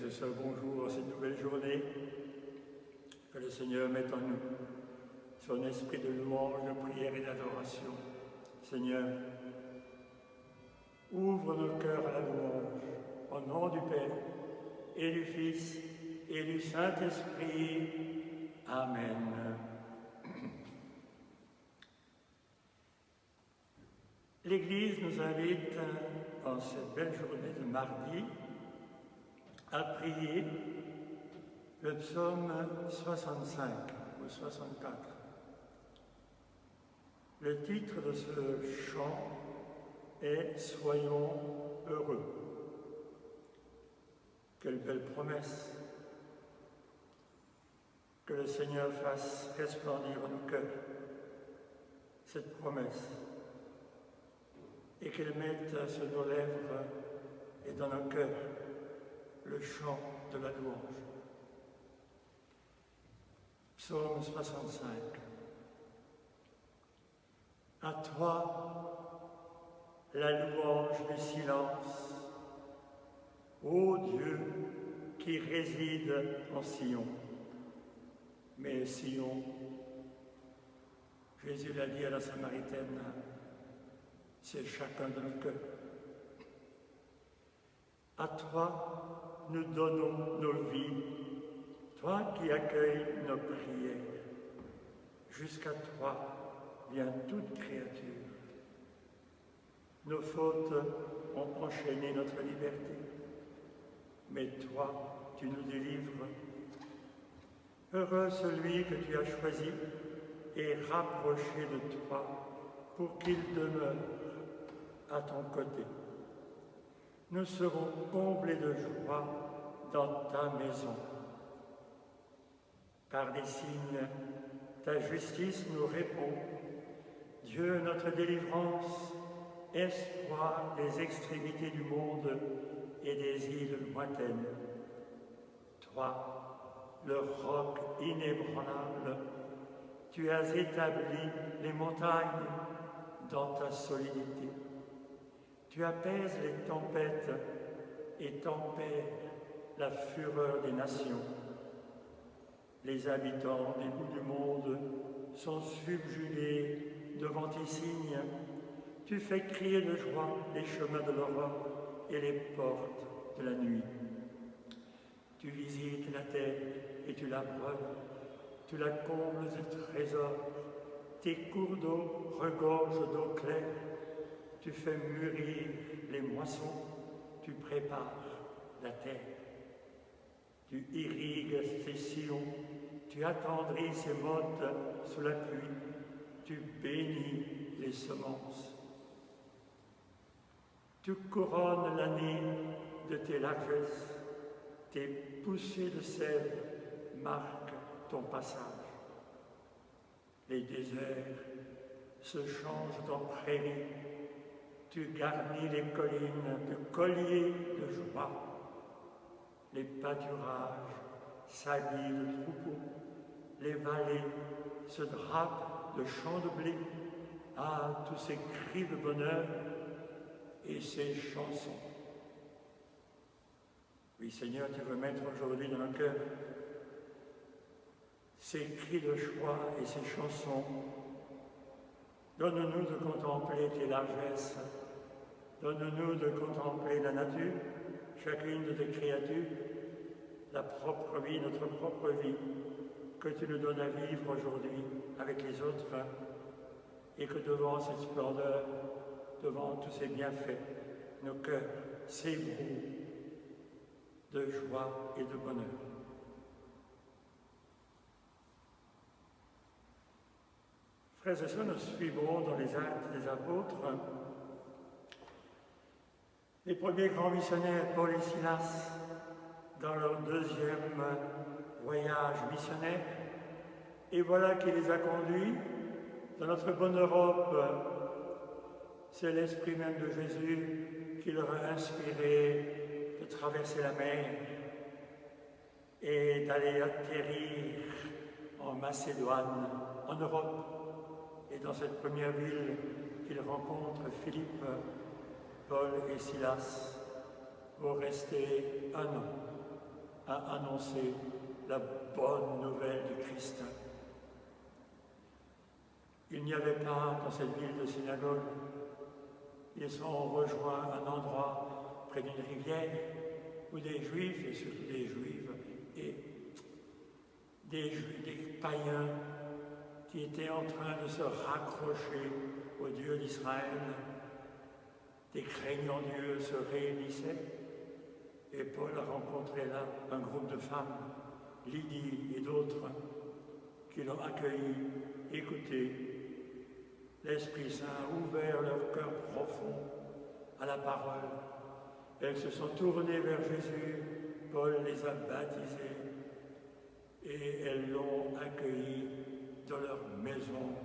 Frères et sœurs, bonjour à cette nouvelle journée. Que le Seigneur mette en nous son esprit de louange, de prière et d'adoration. Seigneur, ouvre nos cœurs à la louange, au nom du Père et du Fils et du Saint-Esprit. Amen. L'Église nous invite, en cette belle journée de mardi, à prier le psaume 65 ou 64. Le titre de ce chant est « Soyons heureux ». Quelle belle promesse! Que le Seigneur fasse resplendir en nos cœurs cette promesse et qu'elle mette sur nos lèvres et dans nos cœurs le chant de la louange. Psaume 65. À toi, la louange du silence, ô Dieu qui réside en Sion. Mais Sion, Jésus l'a dit à la Samaritaine, c'est chacun de nos cœurs. À toi, nous donnons nos vies, toi qui accueilles nos prières. Jusqu'à toi vient toute créature. Nos fautes ont enchaîné notre liberté, mais toi, tu nous délivres. Heureux celui que tu as choisi et rapproché de toi pour qu'il demeure à ton côté. Nous serons comblés de joie dans ta maison. Par des signes, ta justice nous répond. Dieu, notre délivrance, espoir des extrémités du monde et des îles lointaines. Toi, le roc inébranlable, tu as établi les montagnes dans ta solidité. Tu apaises les tempêtes et tempères la fureur des nations. Les habitants des bouts du monde sont subjugués devant tes signes. Tu fais crier de joie les chemins de l'aurore et les portes de la nuit. Tu visites la terre et tu la breuves. Tu la combles de trésors. Tes cours d'eau regorgent d'eau claire. Tu fais mûrir les moissons, tu prépares la terre. Tu irrigues ses sillons, tu attendris ses mottes sous la pluie, tu bénis les semences. Tu couronnes l'année de tes largesses, tes poussées de sève marquent ton passage. Les déserts se changent en prairies. Tu garnis les collines de colliers de joie. Les pâturages s'habillent de troupeaux. Les vallées se drapent de champs de blé. Ah, tous ces cris de bonheur et ces chansons. Oui, Seigneur, tu veux mettre aujourd'hui dans nos cœurs ces cris de joie et ces chansons. Donne-nous de contempler tes largesses. Donne-nous de contempler la nature, chacune de tes créatures, la propre vie, notre propre vie, que tu nous donnes à vivre aujourd'hui avec les autres, et que devant cette splendeur, devant tous ces bienfaits, nos cœurs s'ébrouent de joie et de bonheur. Frères et sœurs, nous suivons dans les Actes des Apôtres les premiers grands missionnaires, Paul et Silas, dans leur deuxième voyage missionnaire. Et voilà qui les a conduits dans notre bonne Europe. C'est l'Esprit même de Jésus qui leur a inspiré de traverser la mer et d'aller atterrir en Macédoine, en Europe. Et dans cette première ville qu'ils rencontrent, Philippe, Paul et Silas vont rester un an à annoncer la bonne nouvelle du Christ. Il n'y avait pas dans cette ville de synagogue. Ils ont rejoint un endroit près d'une rivière où des Juifs, et surtout des Juives, et des païens qui étaient en train de se raccrocher au Dieu d'Israël, des craignants Dieu se réunissaient. Et Paul a rencontré là un groupe de femmes, Lydie et d'autres, qui l'ont accueilli, écouté. L'Esprit Saint a ouvert leur cœur profond à la parole. Elles se sont tournées vers Jésus, Paul les a baptisées et elles l'ont accueilli dans leur maison.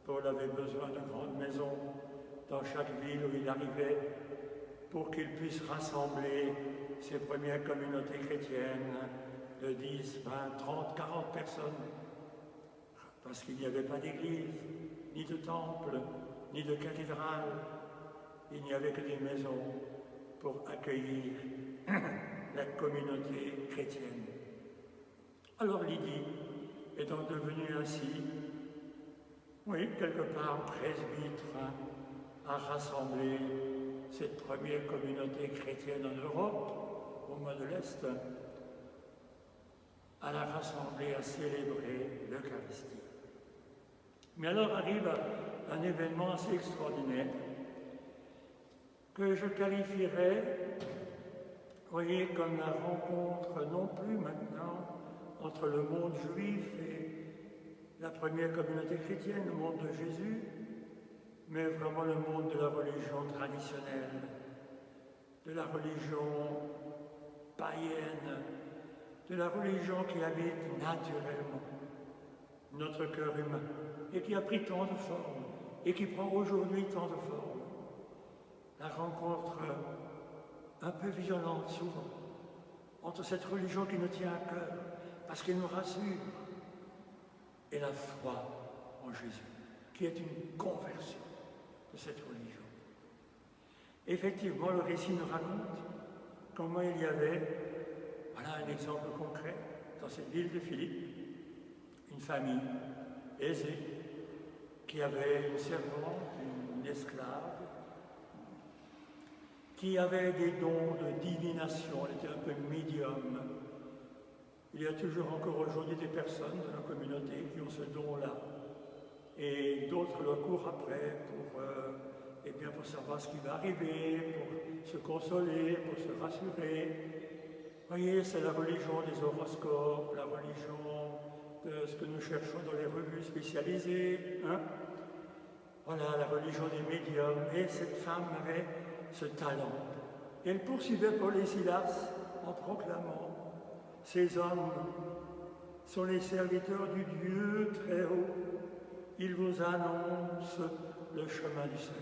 Paul avait besoin de grandes maisons dans chaque ville où il arrivait pour qu'il puisse rassembler ses premières communautés chrétiennes de 10, 20, 30, 40 personnes, parce qu'il n'y avait pas d'église, ni de temple, ni de cathédrale. Il n'y avait que des maisons pour accueillir la communauté chrétienne. Alors Lydie est donc devenue ainsi, oui, quelque part presbytre, à rassembler cette première communauté chrétienne en Europe, au moins de l'Est, à la rassembler, à célébrer l'Eucharistie. Mais alors arrive un événement assez extraordinaire que je qualifierais, voyez, comme la rencontre non plus maintenant entre le monde juif et la première communauté chrétienne, le monde de Jésus, mais vraiment le monde de la religion traditionnelle, de la religion païenne, de la religion qui habite naturellement notre cœur humain et qui a pris tant de formes et qui prend aujourd'hui tant de formes. La rencontre un peu violente souvent entre cette religion qui nous tient à cœur parce qu'elle nous rassure et la foi en Jésus qui est une conversion de cette religion. Effectivement, le récit nous raconte comment il y avait, voilà un exemple concret, dans cette ville de Philippe, une famille aisée qui avait une servante, une esclave, qui avait des dons de divination, elle était un peu médium. Il y a toujours encore aujourd'hui des personnes de la communauté qui ont ce don-là. Et d'autres le courent après pour savoir ce qui va arriver, pour se consoler, pour se rassurer. Vous voyez, c'est la religion des horoscopes, la religion de ce que nous cherchons dans les revues spécialisées. Hein? Voilà, la religion des médiums. Et cette femme avait ce talent. Et elle poursuivait Paul et Silas en proclamant « Ces hommes sont les serviteurs du Dieu très haut. Ils vous annoncent le chemin du salut. »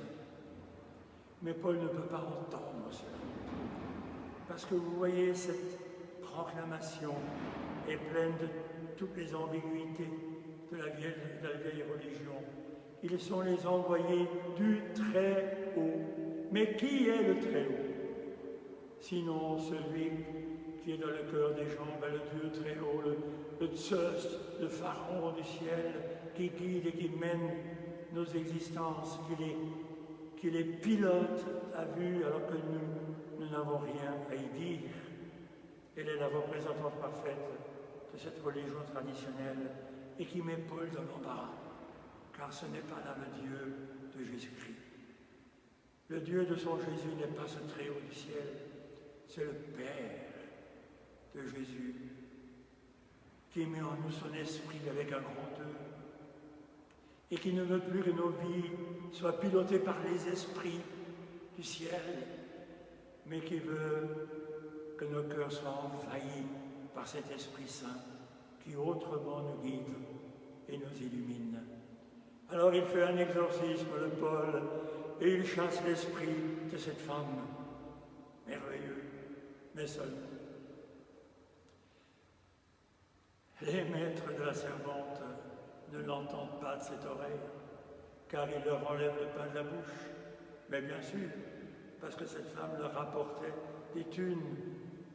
Mais Paul ne peut pas entendre cela. Parce que vous voyez, cette proclamation est pleine de toutes les ambiguïtés de la vieille religion. Ils sont les envoyés du très haut. Mais qui est le très haut? Sinon celui qui est dans le cœur des gens, le Dieu très haut, le Zeus, le pharaon du ciel, qui guide et qui mène nos existences, qui les pilote à vue alors que nous n'avons rien à y dire. Elle est la représentante parfaite de cette religion traditionnelle et qui met Paul dans l'embarras, car ce n'est pas là le Dieu de Jésus-Christ. Le Dieu de son Jésus n'est pas ce très haut du ciel, c'est le Père de Jésus qui met en nous son esprit avec un grand E et qui ne veut plus que nos vies soient pilotées par les esprits du ciel, mais qui veut que nos cœurs soient envahis par cet Esprit Saint qui autrement nous guide et nous illumine. Alors il fait un exorcisme, le Paul, et il chasse l'esprit de cette femme. Merveilleux, mais seulement. Les maîtres de la servante ne l'entendent pas de cette oreille, car il leur enlève le pain de la bouche. Mais bien sûr, parce que cette femme leur rapportait des thunes,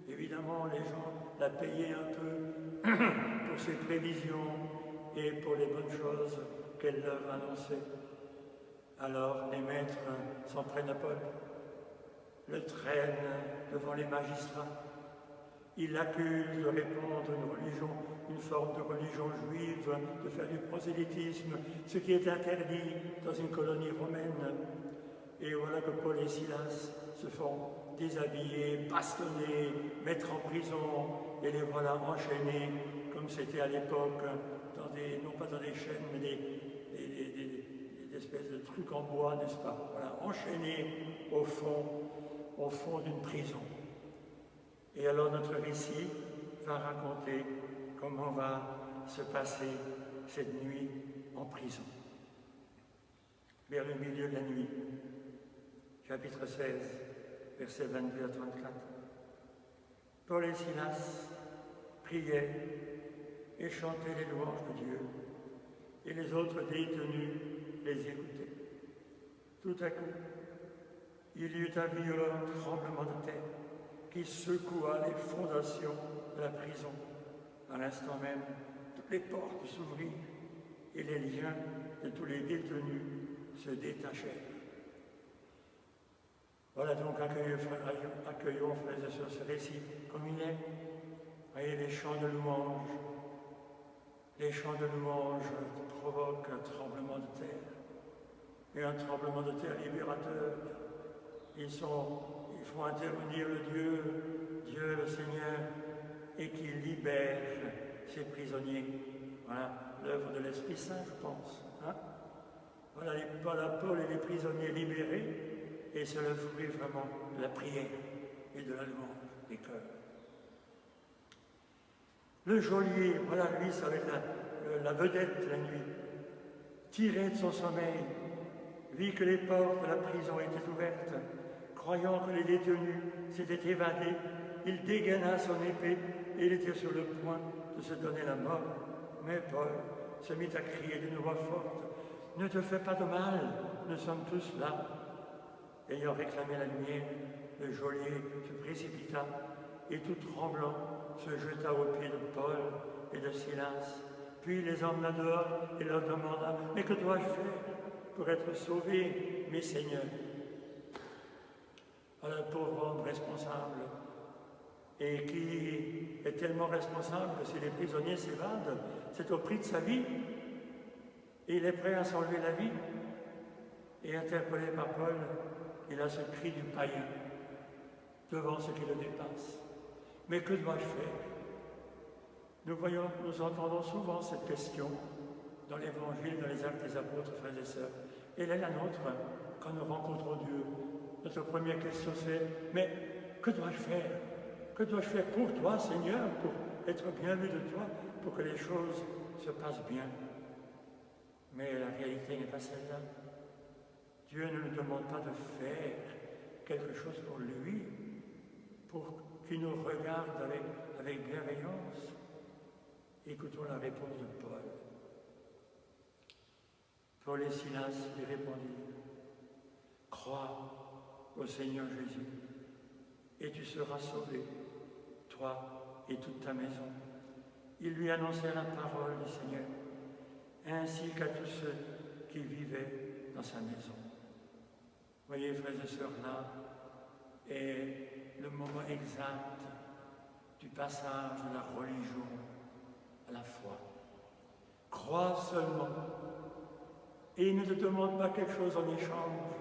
Évidemment, les gens la payaient un peu pour ses prévisions et pour les bonnes choses qu'elle leur annonçait. Alors les maîtres s'en prennent à Paul, le traînent devant les magistrats. Ils l'accusent de répandre une forme de religion juive, de faire du prosélytisme, ce qui est interdit dans une colonie romaine. Et voilà que Paul et Silas se font déshabiller, bastonner, mettre en prison, et les voilà enchaînés, comme c'était à l'époque, non pas dans des chaînes, mais des espèces de trucs en bois, n'est-ce pas? Voilà, enchaînés au fond d'une prison. Et alors notre récit va raconter comment va se passer cette nuit en prison. Vers le milieu de la nuit, chapitre 16, versets 22 à 34. Paul et Silas priaient et chantaient les louanges de Dieu, et les autres détenus les écoutaient. Tout à coup, il y eut un violent tremblement de terre qui secoua les fondations de la prison. À l'instant même, toutes les portes s'ouvrirent et les liens de tous les détenus se détachèrent. Voilà donc, accueillons frères et sœurs ce récit comme il est. Voyez, les chants de louange provoquent un tremblement de terre, et un tremblement de terre libérateur. Ils font intervenir le Dieu le Seigneur, et qui libère ses prisonniers. Voilà l'œuvre de l'Esprit Saint, je pense. Hein? Voilà Paul et les prisonniers libérés, et c'est le fruit vraiment de la prière et de la louange des cœurs. Le geôlier, voilà lui, ça va être la vedette de la nuit, tiré de son sommeil, vit que les portes de la prison étaient ouvertes. Croyant que les détenus s'étaient évadés, il dégaina son épée et il était sur le point de se donner la mort. Mais Paul se mit à crier d'une voix forte, « Ne te fais pas de mal, nous sommes tous là. » Ayant réclamé la lumière, le geôlier se précipita et tout tremblant se jeta aux pieds de Paul et de Silas. Puis les emmena dehors et leur demanda, « Mais que dois-je faire pour être sauvé, mes seigneurs ?» Voilà le pauvre homme responsable, et qui est tellement responsable que si les prisonniers s'évadent, c'est au prix de sa vie, et il est prêt à s'enlever la vie. Et interpellé par Paul, il a ce cri du païen devant ce qui le dépasse. Mais que dois-je faire? Nous entendons souvent cette question dans l'Évangile, dans les Actes des Apôtres, frères et sœurs. Elle est la nôtre quand nous rencontrons Dieu. Notre première question c'est, mais que dois-je faire? Que dois-je faire pour toi, Seigneur, pour être bien vu de toi, pour que les choses se passent bien? Mais la réalité n'est pas celle-là. Dieu ne nous demande pas de faire quelque chose pour lui, pour qu'il nous regarde avec bienveillance. Écoutons la réponse de Paul. Paul et Silas lui répondirent, « Crois au Seigneur Jésus, et tu seras sauvé, toi et toute ta maison. » Ils lui annoncèrent la parole du Seigneur, ainsi qu'à tous ceux qui vivaient dans sa maison. Voyez, frères et sœurs, là est le moment exact du passage de la religion à la foi. Crois seulement, et il ne te demande pas quelque chose en échange.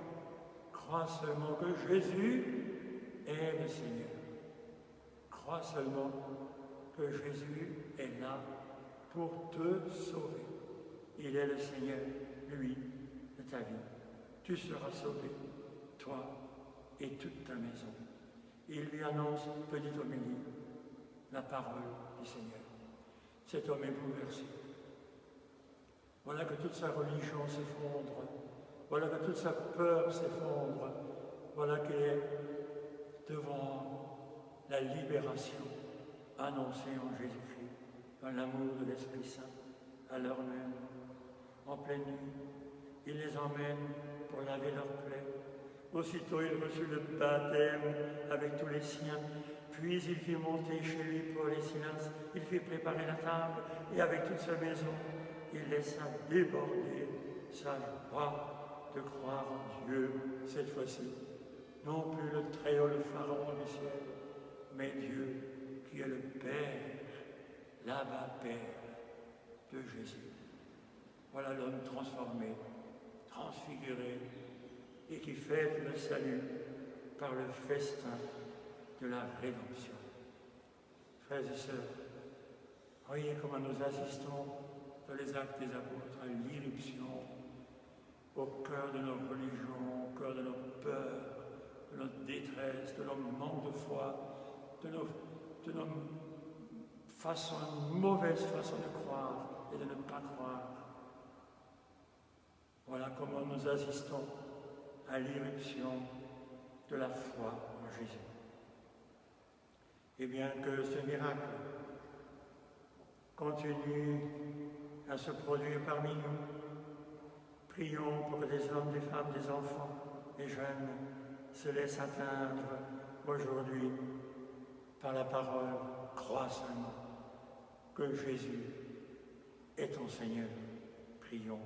Crois seulement que Jésus est le Seigneur. Crois seulement que Jésus est là pour te sauver. Il est le Seigneur, lui, de ta vie. Tu seras sauvé, toi et toute ta maison. Il lui annonce, petite homélie, la parole du Seigneur. Cet homme est bouleversé. Voilà que toute sa religion s'effondre. Voilà que toute sa peur s'effondre. Voilà qu'il est devant la libération annoncée en Jésus-Christ, dans l'amour de l'Esprit Saint, à l'heure même, en pleine nuit. Il les emmène pour laver leurs plaies. Aussitôt, il reçut le baptême avec tous les siens. Puis il fit monter chez lui Paul et Silas, il fit préparer la table, et avec toute sa maison, il laissa déborder sa joie de croire en Dieu cette fois-ci. Non plus le Très-Haut, le Pharaon du ciel, mais Dieu qui est le Père, l'Abba Père de Jésus. Voilà l'homme transformé, transfiguré, et qui fête le salut par le festin de la rédemption. Frères et sœurs, voyez comment nous assistons dans les actes des apôtres à l'irruption au cœur de nos religions, au cœur de nos peurs, de notre détresse, de nos manques de foi, de nos mauvaises façons de croire et de ne pas croire. Voilà comment nous assistons à l'irruption de la foi en Jésus. Et bien que ce miracle continue à se produire parmi nous, prions pour que des hommes, des femmes, des enfants, des jeunes se laissent atteindre aujourd'hui par la parole, crois seulement que Jésus est ton Seigneur. Prions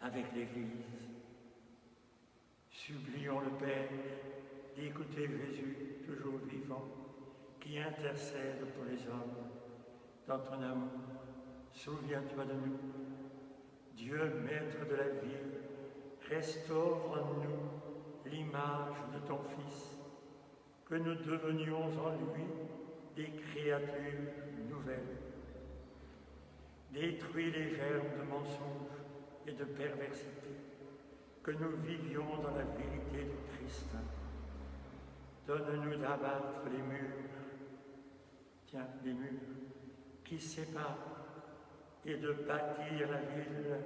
avec l'Église. Supplions le Père d'écouter Jésus, toujours vivant, qui intercède pour les hommes. Dans ton amour, souviens-toi de nous. Dieu, Maître de la vie, restaure en nous l'image de ton Fils, que nous devenions en lui des créatures nouvelles. Détruis les germes de mensonges et de perversité, que nous vivions dans la vérité du Christ. Donne-nous d'abattre les murs qui séparent, et de bâtir la ville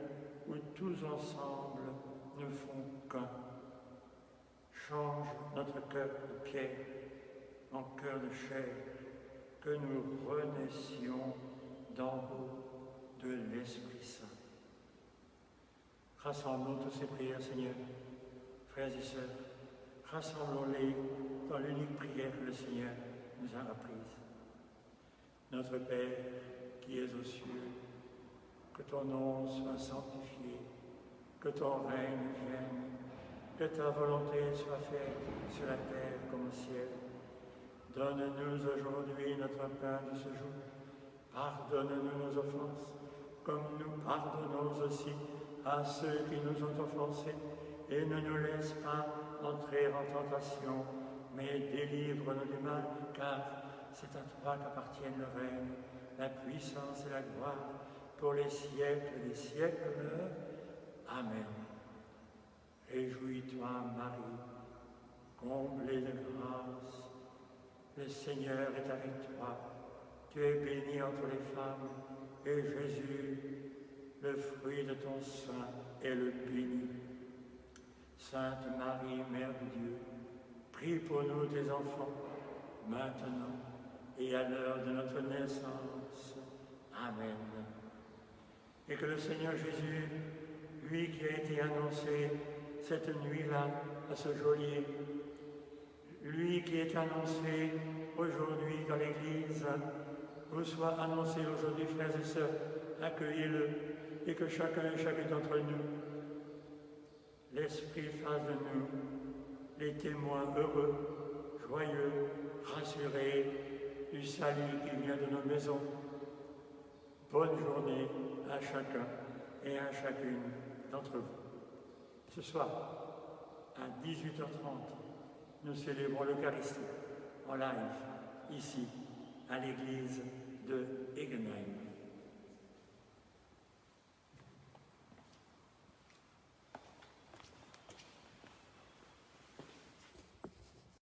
où tous ensemble ne font qu'un. Change notre cœur de pierre en cœur de chair, que nous renaissions d'en haut de l'Esprit Saint. Rassemblons toutes ces prières, Seigneur, frères et sœurs, rassemblons-les dans l'unique prière que le Seigneur nous a apprise. Notre Père qui es aux cieux, que ton nom soit sanctifié, que ton règne vienne, que ta volonté soit faite sur la terre comme au ciel. Donne-nous aujourd'hui notre pain de ce jour. Pardonne-nous nos offenses, comme nous pardonnons aussi à ceux qui nous ont offensés, et ne nous laisse pas entrer en tentation, mais délivre-nous du mal, car c'est à toi qu'appartiennent le règne, la puissance et la gloire, pour les siècles des siècles. Amen. Réjouis-toi, Marie, comblée de grâce, le Seigneur est avec toi. Tu es bénie entre les femmes, et Jésus, le fruit de ton sein, est le béni. Sainte Marie, Mère de Dieu, prie pour nous tes enfants, maintenant et à l'heure de notre naissance. Amen. Et que le Seigneur Jésus, lui qui a été annoncé cette nuit-là à ce geôlier, lui qui est annoncé aujourd'hui dans l'Église, vous soit annoncé aujourd'hui, frères et sœurs, accueillez-le, et que chacun et chacune d'entre nous, l'Esprit fasse de nous les témoins heureux, joyeux, rassurés du salut qui vient de nos maisons. Bonne journée à chacun et à chacune d'entre vous. Ce soir, à 18h30, nous célébrons l'Eucharistie en live, ici, à l'église de Egenheim.